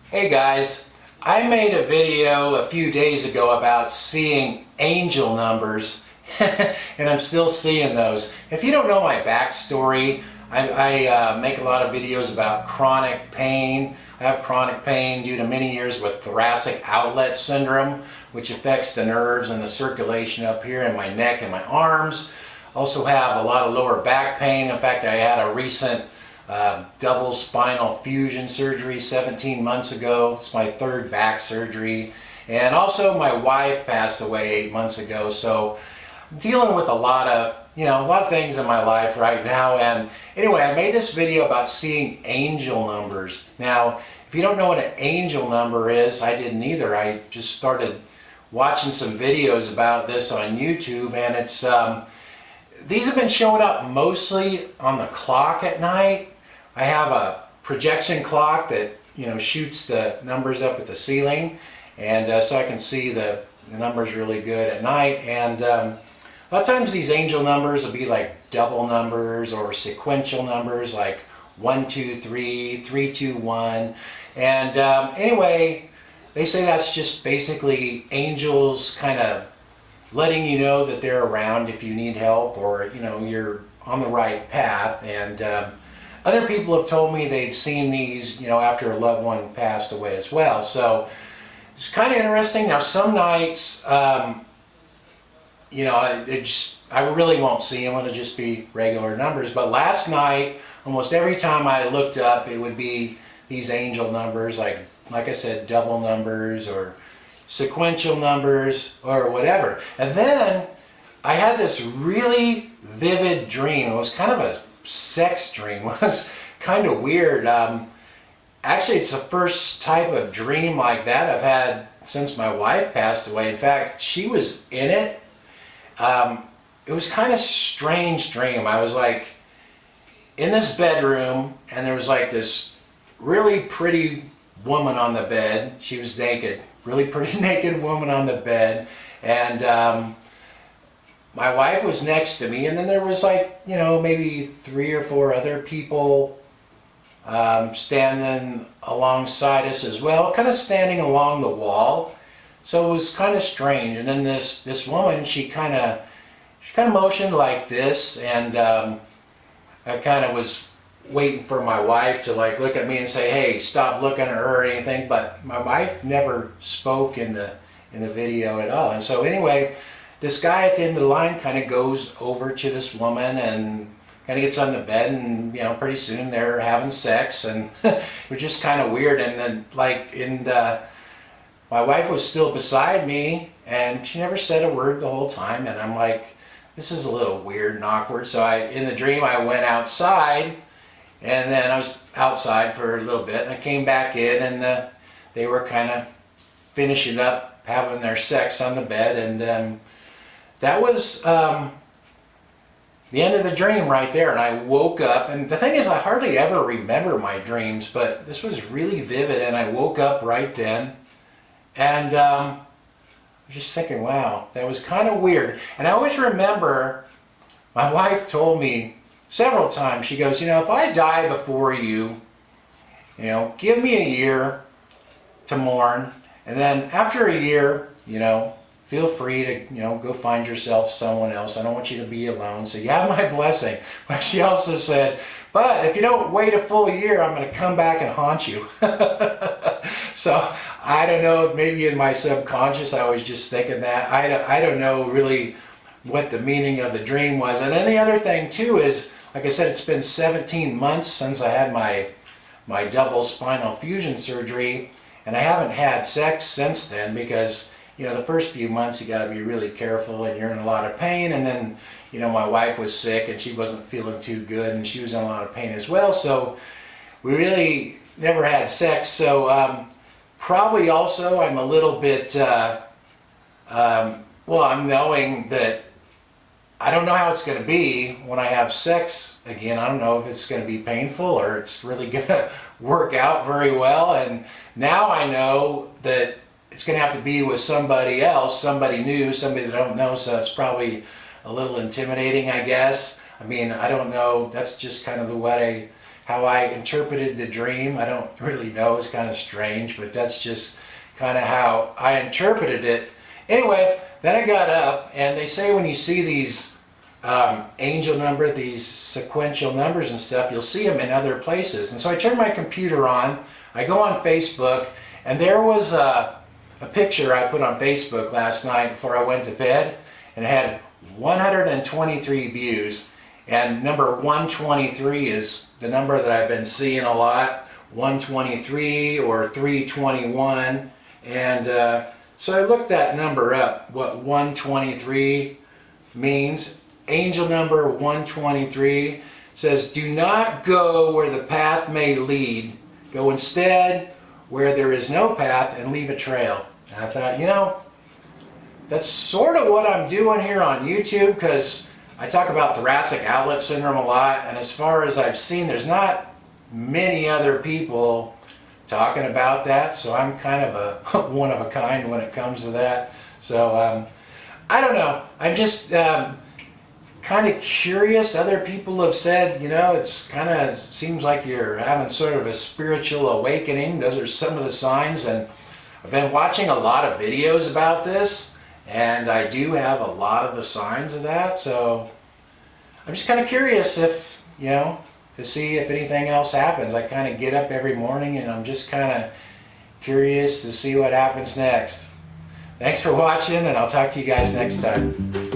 Hey guys, I made a video a few days ago about seeing angel numbers and I'm still seeing those. If you don't know my backstory, I make a lot of videos about chronic pain. I have chronic pain due to many years with thoracic outlet syndrome, which affects the nerves and the circulation up here in my neck and my arms. Also have a lot of lower back pain. In fact, I had a recent double spinal fusion surgery 17 months ago. It's my third back surgery. And also my wife passed away 8 months ago. So I'm dealing with a lot of things in my life right now. And anyway, I made this video about seeing angel numbers. Now, if you don't know what an angel number is, I didn't either. I just started watching some videos about this on YouTube, and it's these have been showing up mostly on the clock at night. I have a projection clock that shoots the numbers up at the ceiling, and so I can see the numbers really good at night. And a lot of times these angel numbers will be like double numbers or sequential numbers like 1, 2, 3, 3, 2, 1. And anyway, they say that's just basically angels kind of letting you know that they're around if you need help, or you're on the right path. And other people have told me they've seen these after a loved one passed away as well. So it's kind of interesting. Now some nights I really won't see them. It'll just be regular numbers. But last night, almost every time I looked up, it would be these angel numbers, like I said, double numbers or sequential numbers or whatever. And then I had this really vivid dream. It was kind of a sex dream. It was kind of weird. Actually, it's the first type of dream like that I've had since my wife passed away. In fact, she was in it. It was kind of strange dream. I was like in this bedroom, and there was like this really pretty woman on the bed. She was naked, really pretty naked woman on the bed, and my wife was next to me, and then there was like maybe 3 or 4 other people standing alongside us as well, kind of standing along the wall. So it was kind of strange. And then this woman, she kind of motioned like this, and I kind of was waiting for my wife to like look at me and say, "Hey, stop looking at her," or anything. But my wife never spoke in the video at all. And so anyway, this guy at the end of the line kind of goes over to this woman and kind of gets on the bed, and pretty soon they're having sex, and it was just kind of weird. And then my wife was still beside me, and she never said a word the whole time. And I'm like, this is a little weird and awkward. So in the dream, I went outside, and then I was outside for a little bit, and I came back in, and they were kind of finishing up having their sex on the bed. And that was the end of the dream right there. And I woke up, and the thing is, I hardly ever remember my dreams, but this was really vivid, and I woke up right then. And I was just thinking, wow, that was kind of weird. And I always remember my wife told me several times, she goes, if I die before you, give me a year to mourn. And then after a year, feel free to, go find yourself someone else. I don't want you to be alone. So you have my blessing. But she also said, but if you don't wait a full year, I'm going to come back and haunt you. So I don't know, maybe in my subconscious I was just thinking that. I don't know really what the meaning of the dream was. And then the other thing too is, like I said, it's been 17 months since I had my double spinal fusion surgery, and I haven't had sex since then because the first few months you got to be really careful, and you're in a lot of pain. And then my wife was sick, and she wasn't feeling too good, and she was in a lot of pain as well. So we really never had sex. So probably also I'm a little bit I'm knowing that I don't know how it's going to be when I have sex again. I don't know if it's going to be painful or it's really going to work out very well. And now I know that it's going to have to be with somebody else, somebody new, somebody that I don't know. So it's probably a little intimidating, I guess. I mean, I don't know. That's just kind of the way how I interpreted the dream. I don't really know, it's kind of strange, but that's just kind of how I interpreted it. Anyway, then I got up, and they say when you see these angel number, these sequential numbers and stuff, you'll see them in other places. And so I turned my computer on, I go on Facebook, and there was a picture I put on Facebook last night before I went to bed, and it had 123 views. And number 123 is the number that I've been seeing a lot, 123 or 321. And so I looked that number up, what 123 means. Angel number 123 says, do not go where the path may lead. Go instead where there is no path and leave a trail. And I thought, you know, that's sort of what I'm doing here on YouTube, because I talk about thoracic outlet syndrome a lot, and as far as I've seen, there's not many other people talking about that, so I'm kind of a one of a kind when it comes to that. So I don't know, I'm just kind of curious. Other people have said, you know, it's kind of seems like you're having sort of a spiritual awakening. Those are some of the signs, and I've been watching a lot of videos about this, and I do have a lot of the signs of that, so I'm just kind of curious if, you know, to see if anything else happens. I kind of get up every morning and I'm just kind of curious to see what happens next. Thanks for watching, and I'll talk to you guys next time.